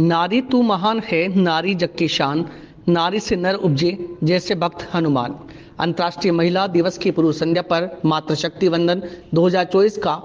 नारी तू महान है, नारी जग की शान, नारी से नर उपजे जैसे भक्त हनुमान। अंतर्राष्ट्रीय महिला दिवस की पूर्व संध्या पर मातृशक्ति वंदन 2024 का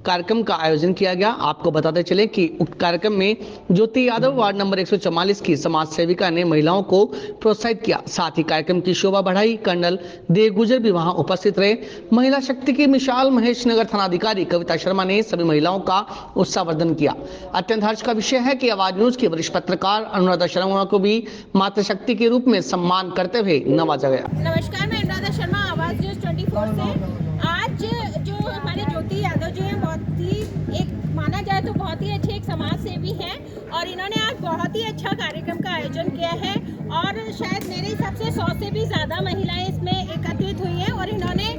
कार्यक्रम का आयोजन किया गया। आपको बताते चले कि उक्त कार्यक्रम में ज्योति यादव वार्ड नंबर 144 की समाज सेविका ने महिलाओं को प्रोत्साहित किया। साथ ही कार्यक्रम की शोभा बढ़ाई। कर्नल देव गुजर भी वहां उपस्थित रहे। महिला शक्ति की मिसाल महेश नगर थानाधिकारी कविता शर्मा ने सभी महिलाओं का उत्साहवर्धन किया। अत्यंत हर्ष का विषय है कि आवाज न्यूज की वरिष्ठ पत्रकार अनुराधा शर्मा को भी मातृशक्ति के रूप में सम्मान करते हुए नवाजा गया। नमस्कार, मैं अनुराधा शर्मा, आवाज न्यूज 24 से। आज जो हमारे ज्योति यादव जी हैं, बहुत ही एक माना जाए तो बहुत ही अच्छे एक समाज सेवी हैं और इन्होंने आज बहुत ही अच्छा कार्यक्रम का आयोजन किया है और शायद मेरे हिसाब से 100 से भी ज़्यादा महिलाएं इसमें एकत्रित हुई हैं और इन्होंने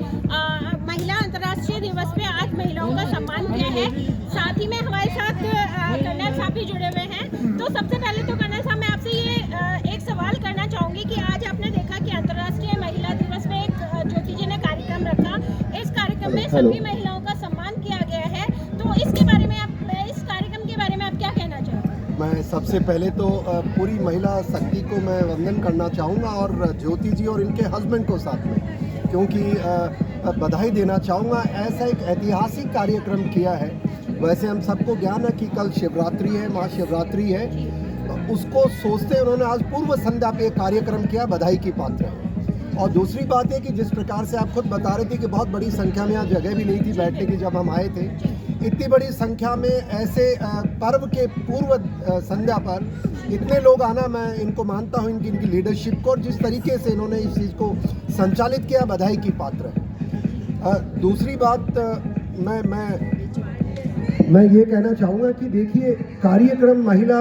महिला अंतर्राष्ट्रीय दिवस पे आज महिलाओं का सम्मान किया है। साथ ही में हमारे साथ कर्नल साहब भी जुड़े हुए हैं। तो सबसे पहले तो कर्नल साहब, मैं आपसे ये एक सवाल करना चाहूँगी कि आज आपने देखा कि अंतर्राष्ट्रीय महिला दिवस में एक ज्योति जी ने कार्यक्रम रखा। इस कार्यक्रम में सभी महिलाओं का सम्मान किया गया है, तो इसके बारे में इस कार्यक्रम के बारे में आप क्या कहना चाहोगे? मैं सबसे पहले तो पूरी महिला शक्ति को मैं वंदन करना चाहूँगा और ज्योति जी और इनके हस्बैंड को साथ में, क्योंकि बधाई देना चाहूँगा। ऐसा एक ऐतिहासिक कार्यक्रम किया है। वैसे हम सबको ज्ञान है कि कल शिवरात्रि है, महाशिवरात्रि है, तो उसको सोचते उन्होंने आज पूर्व संध्या पे कार्यक्रम किया, बधाई की पात्र है। और दूसरी बात है कि जिस प्रकार से आप खुद बता रहे थे कि बहुत बड़ी संख्या में यहाँ जगह भी नहीं थी बैठने की जब हम आए थे, इतनी बड़ी संख्या में ऐसे पर्व के पूर्व संध्या पर इतने लोग आना, मैं इनको मानता हूँ, इनकी लीडरशिप को और जिस तरीके से इन्होंने इस चीज़ को संचालित किया, बधाई की पात्र है। दूसरी बात मैं ये कहना चाहूँगा कि देखिए, कार्यक्रम महिला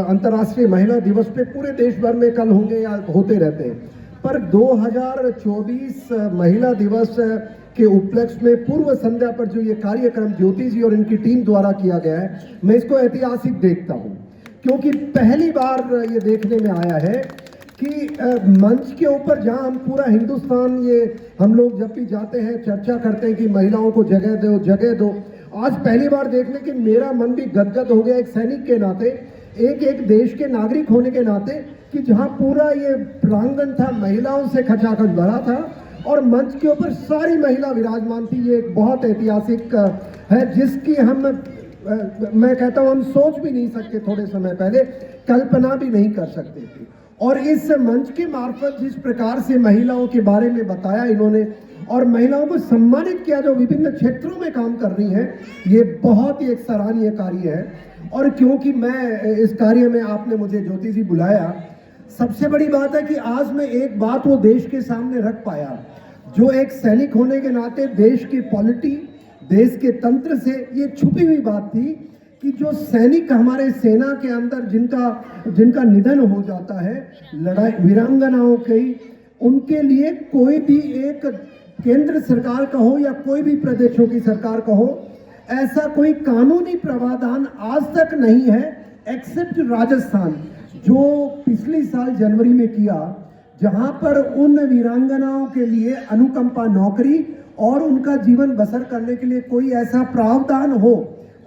अंतर्राष्ट्रीय महिला दिवस पे पूरे देश भर में कल होंगे या होते रहते हैं, पर 2024 महिला दिवस के उपलक्ष्य में पूर्व संध्या पर जो ये कार्यक्रम ज्योति जी और इनकी टीम द्वारा किया गया है, मैं इसको ऐतिहासिक देखता हूँ, क्योंकि पहली बार ये देखने में आया है कि मंच के ऊपर जहाँ हम पूरा हिंदुस्तान, ये हम लोग जब भी जाते हैं चर्चा करते हैं कि महिलाओं को जगह दो जगह दो, आज पहली बार देखने कि मेरा मन भी गदगद हो गया एक सैनिक के नाते, एक देश के नागरिक होने के नाते, कि जहाँ पूरा ये प्रांगण था महिलाओं से खचाखच भरा था और मंच के ऊपर सारी महिला विराजमान थी। ये एक बहुत ऐतिहासिक है जिसकी मैं कहता हूँ हम सोच भी नहीं सकते, थोड़े समय पहले कल्पना भी नहीं कर सकते थे। और इस मंच के मार्फत जिस प्रकार से महिलाओं के बारे में बताया इन्होंने और महिलाओं को सम्मानित किया जो विभिन्न क्षेत्रों में काम कर रही हैं, ये बहुत ही एक सराहनीय कार्य है। और क्योंकि मैं इस कार्य में आपने मुझे ज्योति जी बुलाया, सबसे बड़ी बात है कि आज मैं एक बात वो देश के सामने रख पाया, जो एक सैनिक होने के नाते देश की पॉलिटी, देश के तंत्र से ये छुपी हुई बात थी कि जो सैनिक हमारे सेना के अंदर जिनका निधन हो जाता है, लड़ाई वीरांगनाओं की, उनके लिए कोई भी एक केंद्र सरकार का हो या कोई भी प्रदेशों की सरकार का हो, ऐसा कोई कानूनी प्रावधान आज तक नहीं है, एक्सेप्ट राजस्थान, जो पिछले साल जनवरी में किया, जहां पर उन वीरांगनाओं के लिए अनुकंपा नौकरी और उनका जीवन बसर करने के लिए कोई ऐसा प्रावधान हो,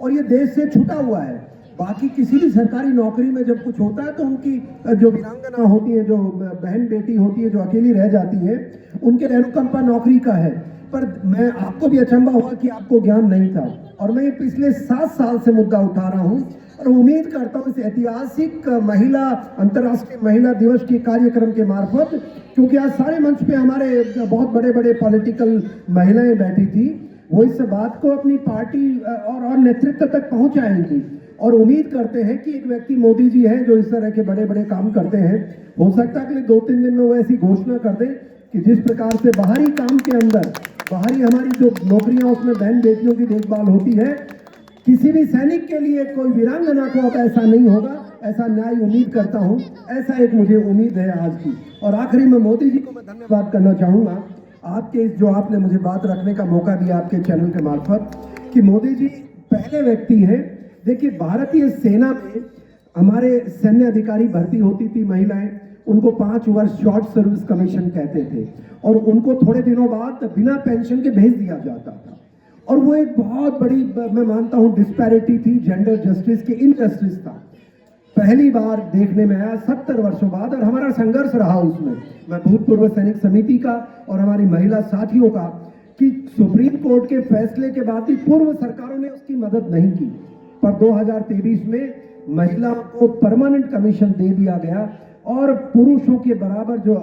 और ये देश से छूटा हुआ है। बाकी किसी भी सरकारी नौकरी में जब कुछ होता है तो उनकी जो वीरांगना होती है, जो बहन बेटी होती है, जो अकेली रह जाती है, उनके अनुकंपा नौकरी का है। पर मैं आपको भी अचंभा हुआ कि आपको ज्ञान नहीं था, और मैं ये पिछले 7 साल से मुद्दा उठा रहा हूँ और उम्मीद करता हूँ इस ऐतिहासिक महिला अंतर्राष्ट्रीय महिला दिवस के कार्यक्रम के मार्फत, क्योंकि आज सारे मंच पे हमारे बहुत बड़े बड़े पॉलिटिकल महिलाएं बैठी थी, वो इस बात को अपनी पार्टी और नेतृत्व तक पहुंचाएंगी। और उम्मीद करते हैं कि एक व्यक्ति मोदी जी हैं जो इस तरह के बड़े बड़े काम करते हैं, हो सकता है अगले 2-3 दिन में वो ऐसी घोषणा कर दें कि जिस प्रकार से बाहरी काम के अंदर, बाहरी हमारी जो नौकरियां उसमें बहन बेटियों की देखभाल होती है, किसी भी सैनिक के लिए कोई वीरांगना को अब ऐसा नहीं होगा, ऐसा न्याय उम्मीद करता हूं, ऐसा एक मुझे उम्मीद है आज की। और आखिरी में मोदी जी को मैं धन्यवाद करना चाहूँगा, आपके जो आपने मुझे बात रखने का मौका दिया आपके चैनल के मार्फत, कि मोदी जी पहले व्यक्ति हैं। देखिए, भारतीय सेना में हमारे सैन्य अधिकारी भर्ती होती थी महिलाएं, उनको 5 वर्ष शॉर्ट सर्विस कमीशन कहते थे और उनको थोड़े दिनों बाद बिना पेंशन के भेज दिया जाता था। और वो एक बहुत बड़ी, मैं मानता हूँ, डिस्पैरिटी थी, जेंडर जस्टिस की इनजस्टिस था। पहली बार देखने में आया 70 वर्षों बाद, और हमारा संघर्ष रहा उसमें, मैं भूतपूर्व सैनिक समिति का और हमारी महिला साथियों का, कि सुप्रीम कोर्ट के फैसले के बाद भी पूर्व सरकारों ने उसकी मदद नहीं की। पर 2023 में महिलाओं को परमानेंट कमीशन दे दिया गया और पुरुषों के बराबर जो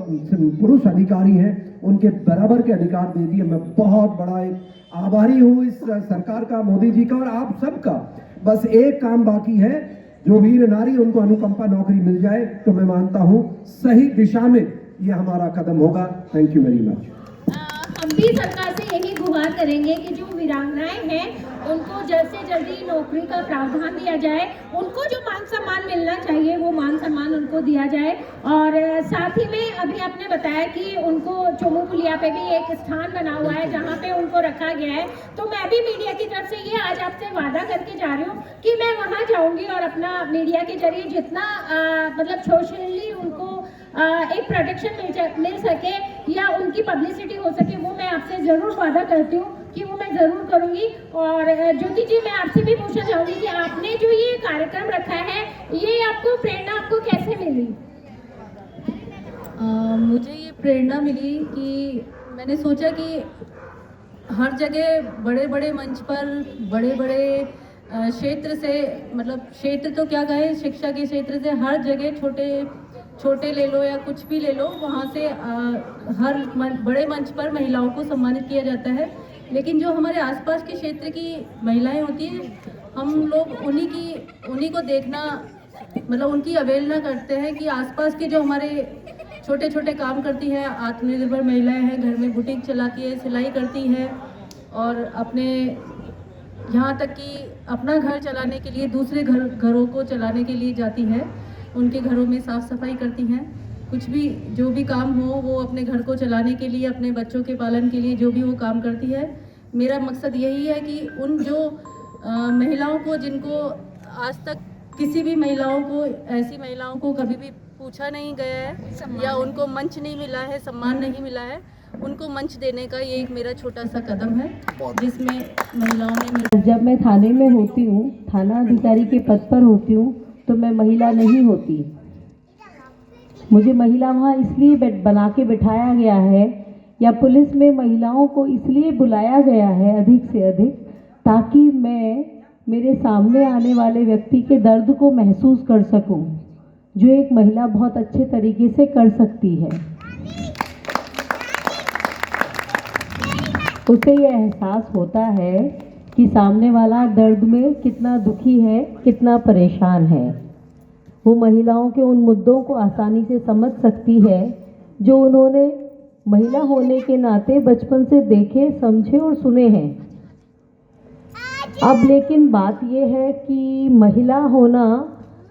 पुरुष अधिकारी हैं उनके बराबर के अधिकार दे दिए। मैं बहुत बड़ा एक आभारी हूँ इस सरकार का, मोदी जी का और आप सबका। बस एक काम बाकी है, जो वीर नारी उनको अनुकंपा नौकरी मिल जाए तो मैं मानता हूँ सही दिशा में ये हमारा कदम होगा। Thank you very much. हम भी सरकार से यही गुहार करेंगे कि जो वीरांगनाएं हैं उनको जल्द से जल्दी नौकरी का प्रावधान दिया जाए, उनको जो मान सम्मान मिलना चाहिए वो मान सम्मान उनको दिया जाए। और साथ ही में अभी आपने बताया कि उनको चोमू पुलिया पे भी एक स्थान बना हुआ है जहाँ पे उनको रखा गया है, तो मैं भी मीडिया की तरफ से ये आज आपसे वादा करके जा रही हूँ कि मैं वहाँ जाऊँगी और अपना मीडिया के जरिए जितना मतलब सोशली उनको एक प्रोटेक्शन मिल सके या उनकी पब्लिसिटी हो सके, वो मैं आपसे ज़रूर वादा करती हूँ कि वो मैं ज़रूर करूँगी। और ज्योति जी, मैं आपसे भी पूछना चाहूँगी कि आपने जो ये कार्यक्रम रखा है, ये आपको प्रेरणा आपको कैसे मिली? मुझे ये प्रेरणा मिली कि मैंने सोचा कि हर जगह बड़े बड़े मंच पर बड़े बड़े क्षेत्र से, मतलब क्षेत्र तो क्या कहें, शिक्षा के क्षेत्र से हर जगह छोटे ले लो या कुछ भी ले लो, वहाँ से हर बड़े मंच पर महिलाओं को सम्मानित किया जाता है। लेकिन जो हमारे आसपास के क्षेत्र की महिलाएं होती हैं, हम लोग उन्हीं को देखना, मतलब उनकी अवहेलना करते हैं कि आसपास के जो हमारे छोटे छोटे काम करती हैं, आत्मनिर्भर महिलाएं हैं, घर में बुटीक चलाती है, सिलाई करती हैं और अपने यहाँ तक कि अपना घर चलाने के लिए दूसरे घरों को चलाने के लिए जाती है, उनके घरों में साफ़ सफाई करती हैं, कुछ भी जो भी काम हो वो अपने घर को चलाने के लिए, अपने बच्चों के पालन के लिए जो भी वो काम करती है। मेरा मकसद यही है कि उन जो महिलाओं को, जिनको आज तक किसी भी महिलाओं को, ऐसी महिलाओं को कभी भी पूछा नहीं गया है या उनको मंच नहीं मिला है, सम्मान नहीं मिला है, उनको मंच देने का ये एक मेरा छोटा सा कदम है जिसमें महिलाओं ने। जब मैं थाने में होती हूँ, थाना अधिकारी के पद पर होती हूँ, तो मैं महिला नहीं होती। मुझे महिला वहाँ इसलिए बना के बिठाया गया है या पुलिस में महिलाओं को इसलिए बुलाया गया है अधिक से अधिक, ताकि मैं मेरे सामने आने वाले व्यक्ति के दर्द को महसूस कर सकूं, जो एक महिला बहुत अच्छे तरीके से कर सकती है। उसे ये एहसास होता है कि सामने वाला दर्द में कितना दुखी है, कितना परेशान है। वो महिलाओं के उन मुद्दों को आसानी से समझ सकती है जो उन्होंने महिला होने के नाते बचपन से देखे, समझे और सुने हैं। अब लेकिन बात यह है कि महिला होना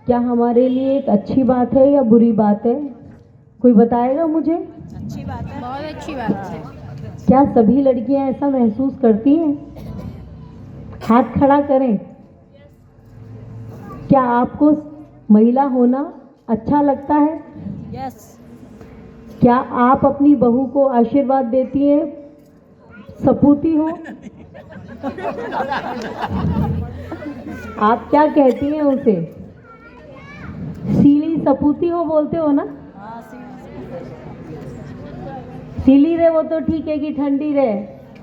क्या हमारे लिए एक अच्छी बात है या बुरी बात है? कोई बताएगा मुझे? अच्छी बात है, बहुत अच्छी बात है। क्या सभी लड़कियां ऐसा महसूस करती हैं? हाथ खड़ा करें। क्या आपको महिला होना अच्छा लगता है? यस। क्या आप अपनी बहू को आशीर्वाद देती हैं? सपूती हो? आप क्या कहती हैं उसे? सीली सपूती हो बोलते हो ना? सीली रहे वो तो ठीक है कि ठंडी रहे,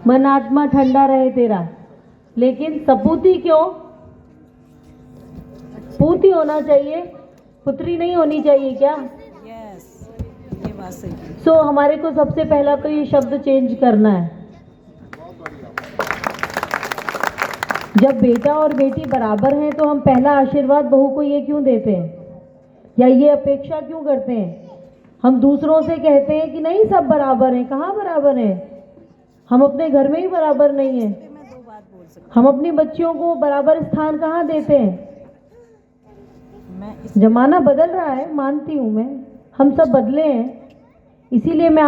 मन आत्मा ठंडा रहे तेरा, लेकिन सपूती क्यों? पूती होना चाहिए, पुत्री नहीं होनी चाहिए क्या? यस, ये बात सही है। सो हमारे को सबसे पहला तो ये शब्द चेंज करना है। जब बेटा और बेटी बराबर हैं तो हम पहला आशीर्वाद बहू को ये क्यों देते हैं या ये अपेक्षा क्यों करते हैं? हम दूसरों से कहते हैं कि नहीं सब बराबर हैं। कहाँ बराबर हैं? हम अपने घर में ही बराबर नहीं हैं। हम अपनी बच्चियों को बराबर स्थान कहाँ देते हैं? जमाना बदल रहा है, मानती हूँ मैं, हम सब बदले हैं, इसीलिए मैं